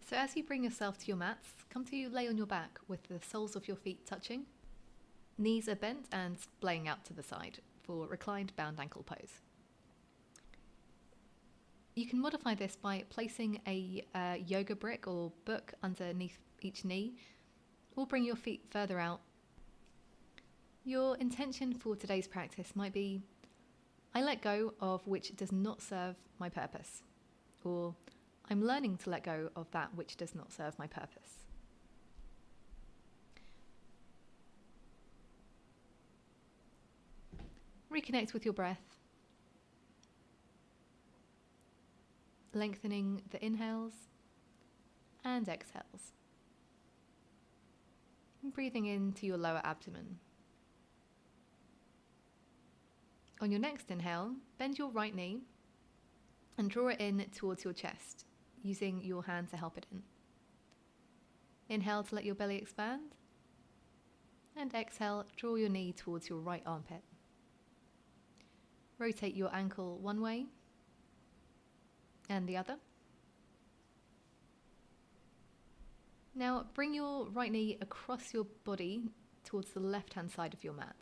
So as you bring yourself to your mats, come to lay on your back with the soles of your feet touching. Knees are bent and splaying out to the side for reclined bound ankle pose. You can modify this by placing a yoga brick or book underneath each knee, or bring your feet further out. Your intention for today's practice might be, I let go of which does not serve my purpose, or I'm learning to let go of that which does not serve my purpose. Reconnect with your breath, lengthening the inhales and exhales. And breathing into your lower abdomen. On your next inhale, bend your right knee and draw it in towards your chest, using your hand to help it in. Inhale to let your belly expand, and exhale, draw your knee towards your right armpit. Rotate your ankle one way and the other. Now bring your right knee across your body towards the left-hand side of your mat.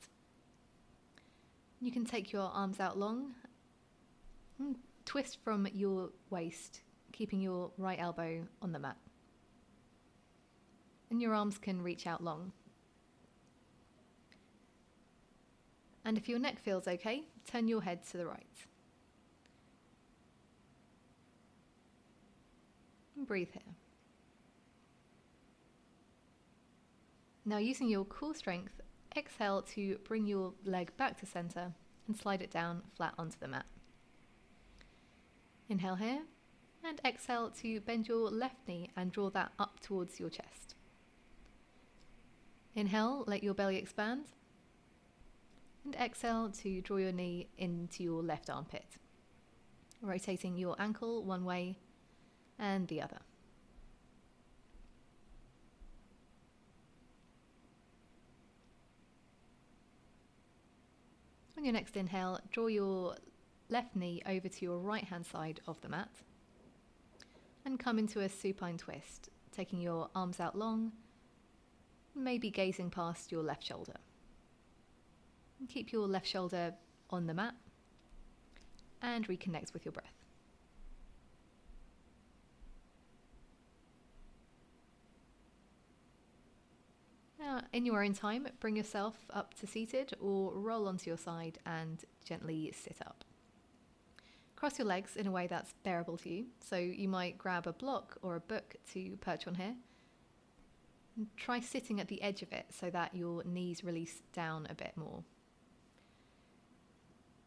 You can take your arms out long and twist from your waist, keeping your right elbow on the mat. And your arms can reach out long. And if your neck feels okay, turn your head to the right. And breathe here. Now using your core strength, exhale to bring your leg back to center and slide it down flat onto the mat. Inhale here, and exhale to bend your left knee and draw that up towards your chest. Inhale, let your belly expand, and exhale to draw your knee into your left armpit, rotating your ankle one way and the other. On your next inhale, draw your left knee over to your right hand side of the mat and come into a supine twist, taking your arms out long, maybe gazing past your left shoulder. And keep your left shoulder on the mat and reconnect with your breath. Now, in your own time, bring yourself up to seated or roll onto your side and gently sit up. Cross your legs in a way that's bearable to you. So you might grab a block or a book to perch on here. And try sitting at the edge of it so that your knees release down a bit more.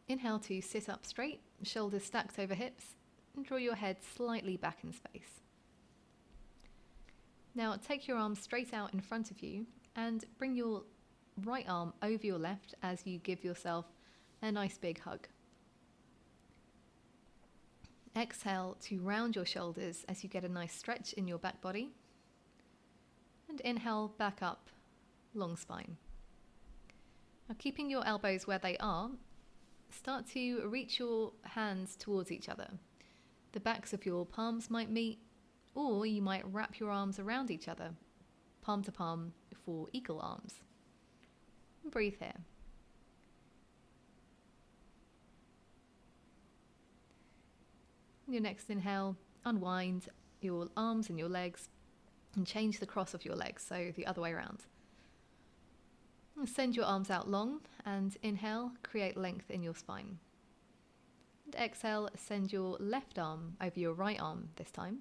Inhale to sit up straight, shoulders stacked over hips, and draw your head slightly back in space. Now take your arms straight out in front of you and bring your right arm over your left as you give yourself a nice big hug. Exhale to round your shoulders as you get a nice stretch in your back body. And inhale back up, long spine. Now keeping your elbows where they are, start to reach your hands towards each other. The backs of your palms might meet, or you might wrap your arms around each other, palm to palm for eagle arms. And breathe here. On your next inhale, unwind your arms and your legs and change the cross of your legs, so the other way around. And send your arms out long and inhale, create length in your spine. And exhale, send your left arm over your right arm this time,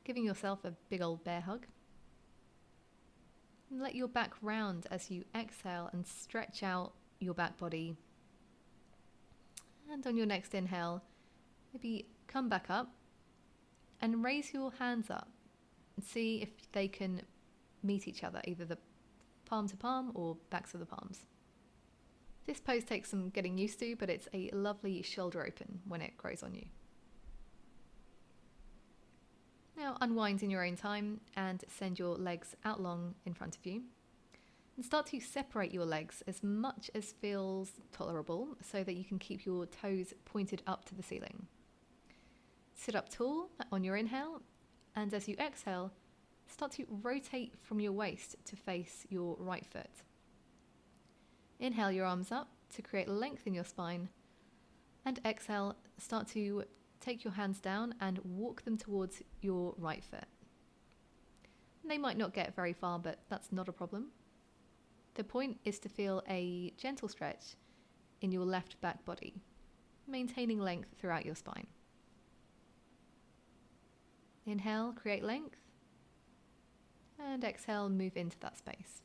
giving yourself a big old bear hug. And let your back round as you exhale and stretch out your back body. And on your next inhale, maybe come back up and raise your hands up and see if they can meet each other, either the palm to palm or backs of the palms. This pose takes some getting used to, but it's a lovely shoulder open when it grows on you. Now unwind in your own time and send your legs out long in front of you. And start to separate your legs as much as feels tolerable so that you can keep your toes pointed up to the ceiling. Sit up tall on your inhale And as you exhale, start to rotate from your waist to face your right foot. Inhale your arms up to create length in your spine. And exhale, start to take your hands down and walk them towards your right foot. They might not get very far, but that's not a problem. The point is to feel a gentle stretch in your left back body, maintaining length throughout your spine. Inhale, create length. And exhale, move into that space.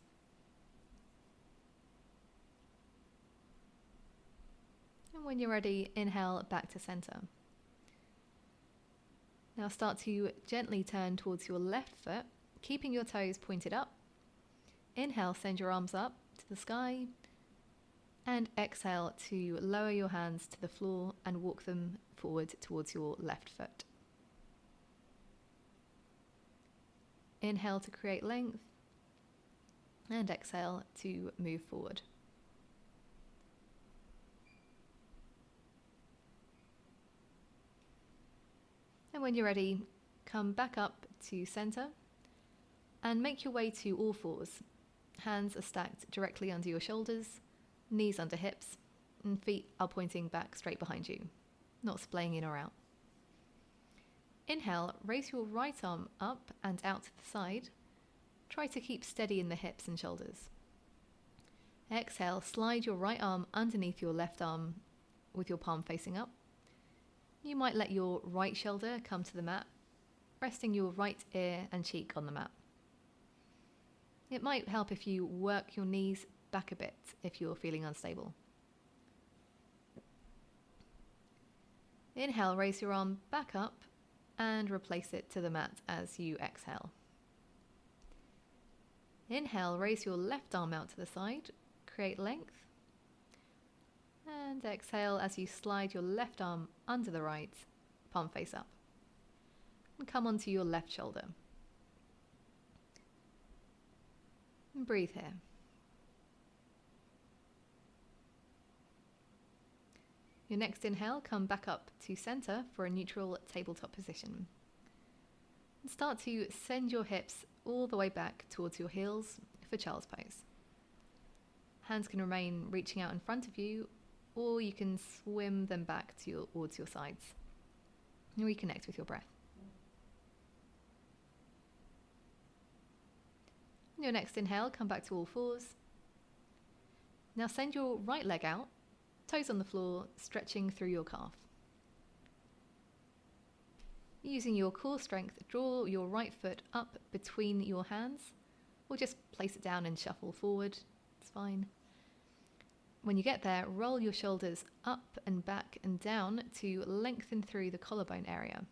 And when you're ready, inhale back to center. Now start to gently turn towards your left foot, keeping your toes pointed up. Inhale, send your arms up to the sky. And exhale to lower your hands to the floor and walk them forward towards your left foot. Inhale to create length. And exhale to move forward. And when you're ready, come back up to center and make your way to all fours. Hands are stacked directly under your shoulders, knees under hips, and feet are pointing back straight behind you, not splaying in or out. Inhale, raise your right arm up and out to the side. Try to keep steady in the hips and shoulders. Exhale, slide your right arm underneath your left arm with your palm facing up. You might let your right shoulder come to the mat, resting your right ear and cheek on the mat. It might help if you work your knees back a bit if you're feeling unstable. Inhale, raise your arm back up and replace it to the mat as you exhale. Inhale, raise your left arm out to the side, create length. And exhale as you slide your left arm under the right, palm face up. And come onto your left shoulder. And breathe here. Your next inhale, come back up to center for a neutral tabletop position. And start to send your hips all the way back towards your heels for child's pose. Hands can remain reaching out in front of you, or you can swim them back towards your sides and reconnect with your breath. On your next inhale, come back to all fours. Now send your right leg out, toes on the floor, stretching through your calf. Using your core strength, draw your right foot up between your hands, or just place it down and shuffle forward. It's fine. When you get there, roll your shoulders up and back and down to lengthen through the collarbone area.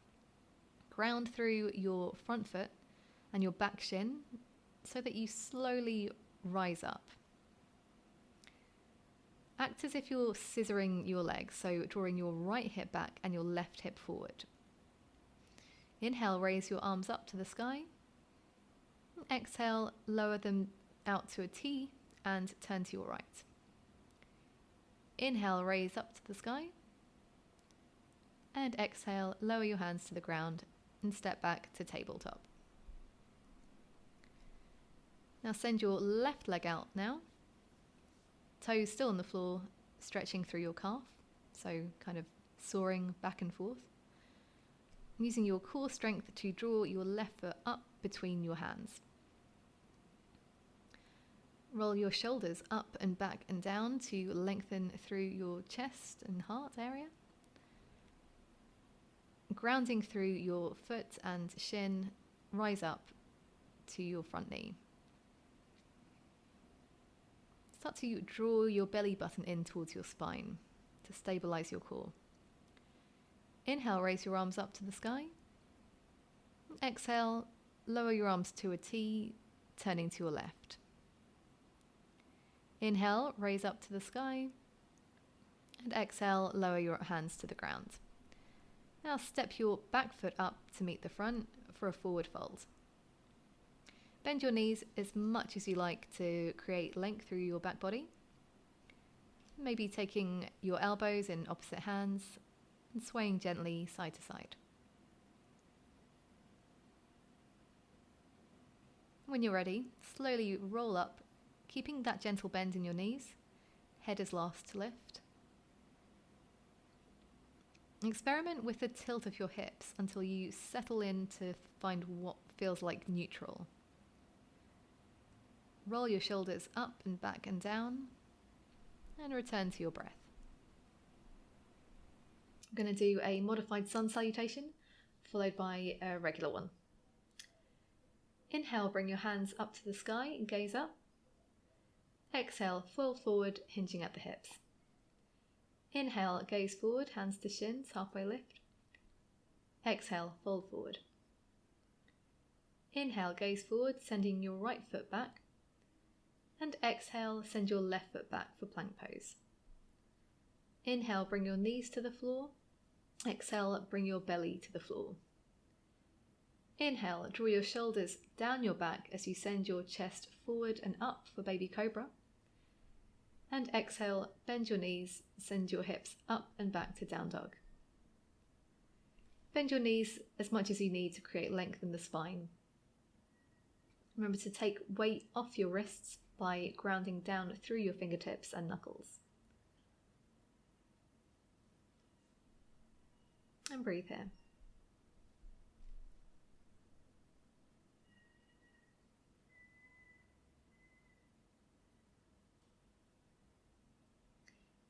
Ground through your front foot and your back shin so that you slowly rise up. Act as if you're scissoring your legs, so drawing your right hip back and your left hip forward. Inhale, raise your arms up to the sky. Exhale, lower them out to a T and turn to your right. Inhale, raise up to the sky. And exhale, lower your hands to the ground and step back to tabletop. Now send your left leg out now. Toes still on the floor, stretching through your calf, so kind of soaring back and forth. Using your core strength to draw your left foot up between your hands. Roll your shoulders up and back and down to lengthen through your chest and heart area. Grounding through your foot and shin, rise up to your front knee. Start to draw your belly button in towards your spine to stabilize your core. Inhale, raise your arms up to the sky. Exhale, lower your arms to a T, turning to your left. Inhale, raise up to the sky. And exhale, lower your hands to the ground. Now step your back foot up to meet the front for a forward fold. Bend your knees as much as you like to create length through your back body. Maybe taking your elbows in opposite hands and swaying gently side to side. When you're ready, slowly roll up, keeping that gentle bend in your knees. Head is last to lift. Experiment with the tilt of your hips until you settle in to find what feels like neutral. Roll your shoulders up and back and down, and return to your breath. I'm going to do a modified sun salutation, followed by a regular one. Inhale, bring your hands up to the sky and gaze up. Exhale, fold forward, hinging at the hips. Inhale, gaze forward, hands to shins, halfway lift. Exhale, fold forward. Inhale, gaze forward, sending your right foot back. And exhale, send your left foot back for plank pose. Inhale, bring your knees to the floor. Exhale, bring your belly to the floor. Inhale, draw your shoulders down your back as you send your chest forward and up for baby cobra. And exhale, bend your knees, send your hips up and back to down dog. Bend your knees as much as you need to create length in the spine. Remember to take weight off your wrists by grounding down through your fingertips and knuckles. And breathe here.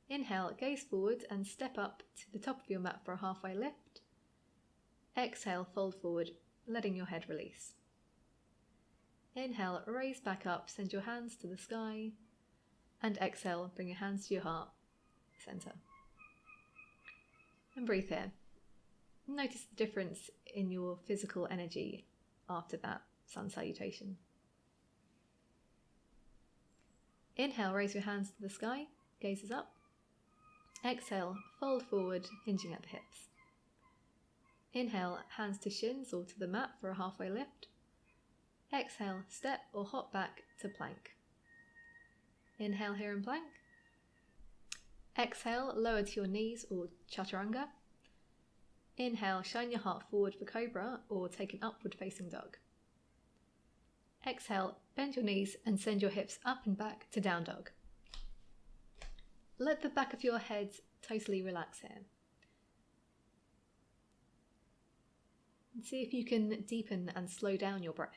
Inhale, gaze forward and step up to the top of your mat for a halfway lift. Exhale, fold forward, letting your head release. Inhale, raise back up, send your hands to the sky. And exhale, bring your hands to your heart, center. And breathe here. Notice the difference in your physical energy after that sun salutation. Inhale, raise your hands to the sky, gazes up. Exhale, fold forward, hinging at the hips. Inhale, hands to shins or to the mat for a halfway lift. Exhale, step or hop back to plank. Inhale here in plank. Exhale, lower to your knees or chaturanga. Inhale, shine your heart forward for cobra or take an upward facing dog. Exhale, bend your knees and send your hips up and back to down dog. Let the back of your head totally relax here. And see if you can deepen and slow down your breath.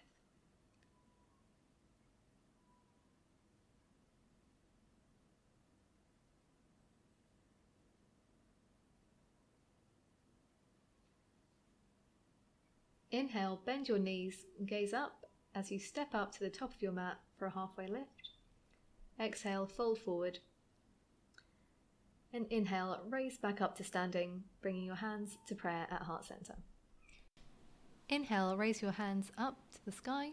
Inhale, bend your knees, gaze up as you step up to the top of your mat for a halfway lift. Exhale, fold forward. And inhale, raise back up to standing, bringing your hands to prayer at heart center. Inhale, raise your hands up to the sky.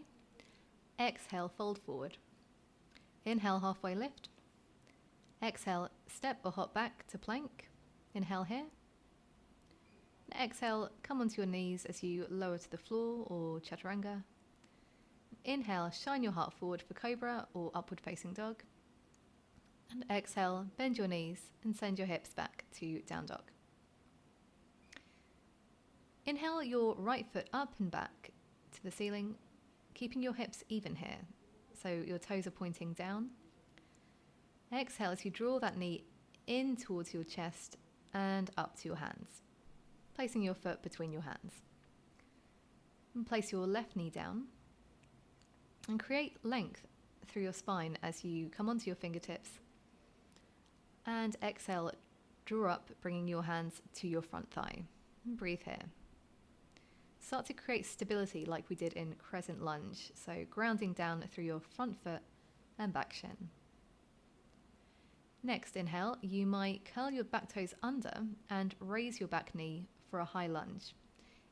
Exhale, fold forward. Inhale, halfway lift. Exhale, step or hop back to plank. Inhale here. Exhale, come onto your knees as you lower to the floor or chaturanga. Inhale, shine your heart forward for cobra or upward facing dog. And exhale, bend your knees and send your hips back to down dog. Inhale your right foot up and back to the ceiling, keeping your hips even here, so your toes are pointing down. Exhale as you draw that knee in towards your chest and up to your hands, placing your foot between your hands. And place your left knee down and create length through your spine as you come onto your fingertips. And exhale, draw up, bringing your hands to your front thigh. And breathe here. Start to create stability like we did in crescent lunge, so grounding down through your front foot and back shin. Next, inhale, you might curl your back toes under and raise your back knee for a high lunge.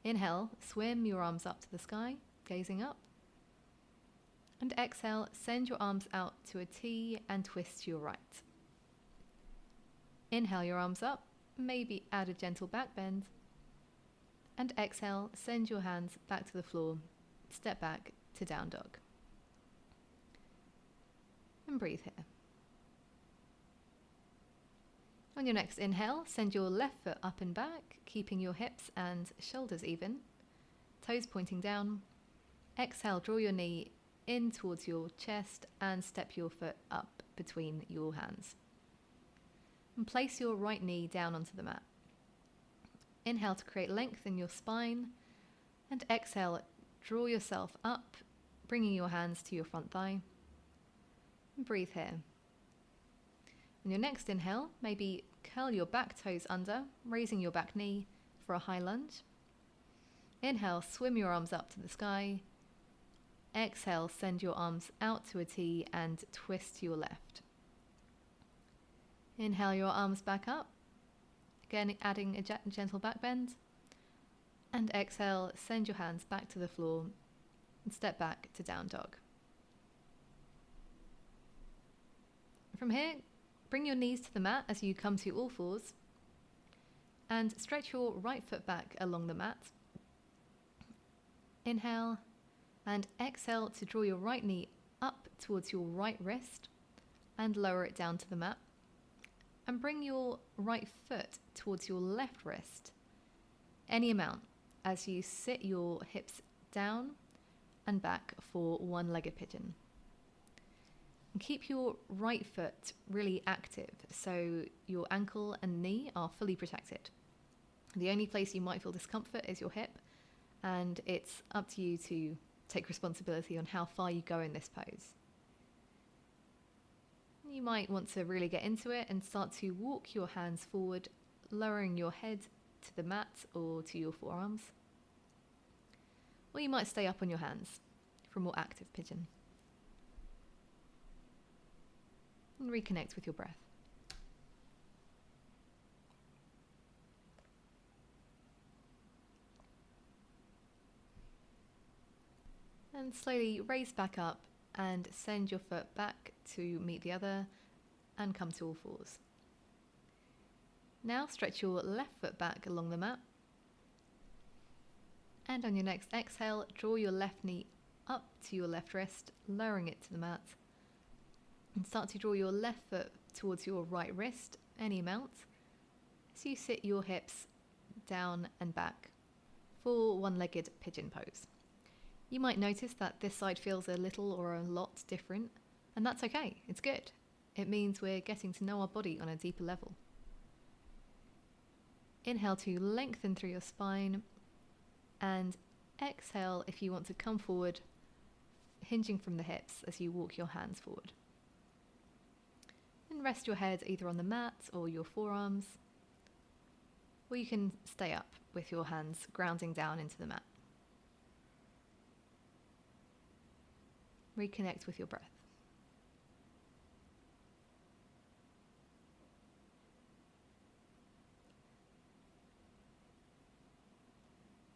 Inhale, swim your arms up to the sky, gazing up. And exhale, send your arms out to a T and twist to your right. Inhale your arms up, maybe add a gentle back bend. And exhale, send your hands back to the floor, step back to down dog. And breathe here. On your next inhale, send your left foot up and back, keeping your hips and shoulders even, toes pointing down. Exhale, draw your knee in towards your chest and step your foot up between your hands. And place your right knee down onto the mat. Inhale to create length in your spine, and exhale, draw yourself up, bringing your hands to your front thigh. And breathe here. On your next inhale, maybe curl your back toes under, raising your back knee for a high lunge. Inhale, swim your arms up to the sky. Exhale, send your arms out to a T and twist to your left. Inhale your arms back up, again adding a gentle back bend. And exhale, send your hands back to the floor and step back to down dog. From here, bring your knees to the mat as you come to all fours and stretch your right foot back along the mat. Inhale and exhale to draw your right knee up towards your right wrist and lower it down to the mat. And bring your right foot towards your left wrist, any amount, as you sit your hips down and back for one-legged pigeon. And keep your right foot really active so your ankle and knee are fully protected. The only place you might feel discomfort is your hip, and it's up to you to take responsibility on how far you go in this pose. You might want to really get into it and start to walk your hands forward, lowering your head to the mat or to your forearms. Or you might stay up on your hands for a more active pigeon. And reconnect with your breath. And slowly raise back up and send your foot back to meet the other and come to all fours. Now stretch your left foot back along the mat. And on your next exhale, draw your left knee up to your left wrist, lowering it to the mat. And start to draw your left foot towards your right wrist, any amount, as you sit your hips down and back for one-legged pigeon pose. You might notice that this side feels a little or a lot different, and that's okay, it's good. It means we're getting to know our body on a deeper level. Inhale to lengthen through your spine, and exhale if you want to come forward, hinging from the hips as you walk your hands forward. And rest your head either on the mat or your forearms, or you can stay up with your hands grounding down into the mat. Reconnect with your breath.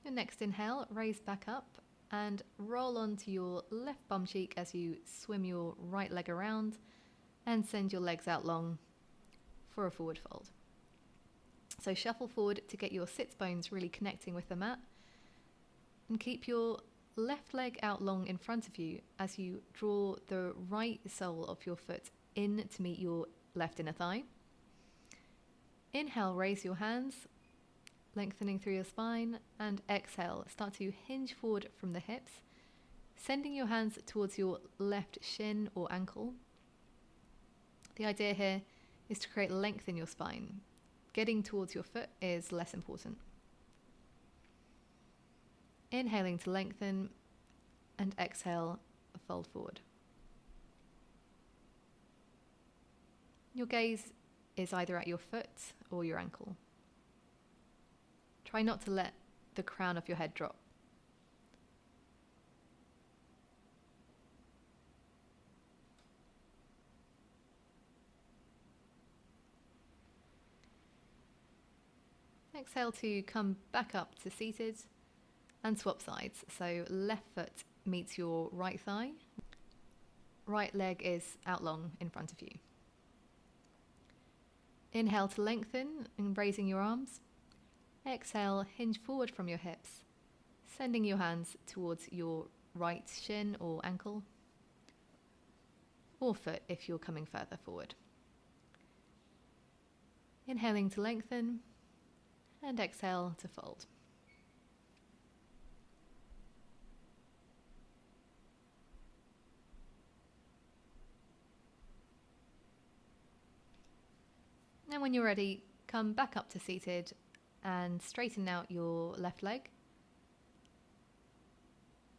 Your next inhale, raise back up and roll onto your left bum cheek as you swim your right leg around and send your legs out long for a forward fold. So shuffle forward to get your sits bones really connecting with the mat, and keep your left leg out long in front of you as you draw the right sole of your foot in to meet your left inner thigh. Inhale, raise your hands, lengthening through your spine, and exhale, start to hinge forward from the hips, sending your hands towards your left shin or ankle. The idea here is to create length in your spine. Getting towards your foot is less important. Inhaling to lengthen, and exhale, fold forward. Your gaze is either at your foot or your ankle. Try not to let the crown of your head drop. Exhale to come back up to seated and swap sides. So left foot meets your right thigh. Right leg is out long in front of you. Inhale to lengthen and raising your arms. Exhale, hinge forward from your hips, sending your hands towards your right shin or ankle, or foot if you're coming further forward. Inhaling to lengthen, and exhale to fold. when you're ready, come back up to seated and straighten out your left leg.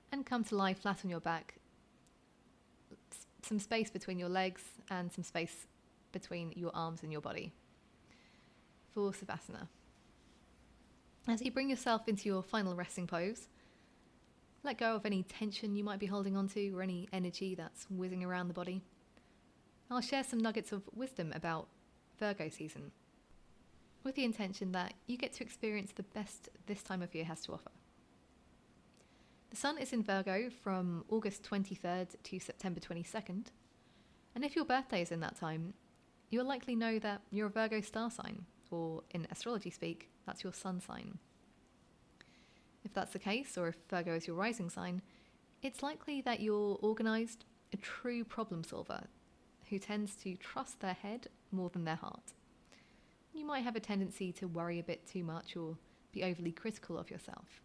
And come to lie flat on your back. Some space between your legs and some space between your arms and your body for Savasana. As you bring yourself into your final resting pose, let go of any tension you might be holding onto or any energy that's whizzing around the body. I'll share some nuggets of wisdom about Virgo season, with the intention that you get to experience the best this time of year has to offer. The Sun is in Virgo from August 23rd to September 22nd, and if your birthday is in that time, you'll likely know that you're a Virgo star sign, or in astrology speak, that's your sun sign. If that's the case, or if Virgo is your rising sign, it's likely that you're organised, a true problem solver, who tends to trust their head more than their heart. You might have a tendency to worry a bit too much or be overly critical of yourself.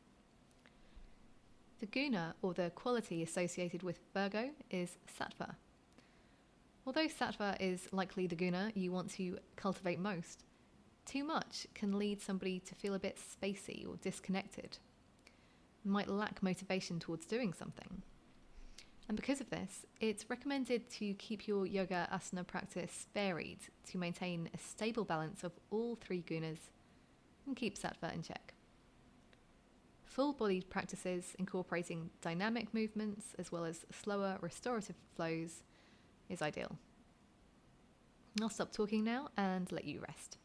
The guna, or the quality associated with Virgo, is sattva. Although sattva is likely the guna you want to cultivate most, too much can lead somebody to feel a bit spacey or disconnected, might lack motivation towards doing something. And because of this, it's recommended to keep your yoga asana practice varied to maintain a stable balance of all three gunas and keep sattva in check. Full-bodied practices incorporating dynamic movements as well as slower restorative flows is ideal. I'll stop talking now and let you rest.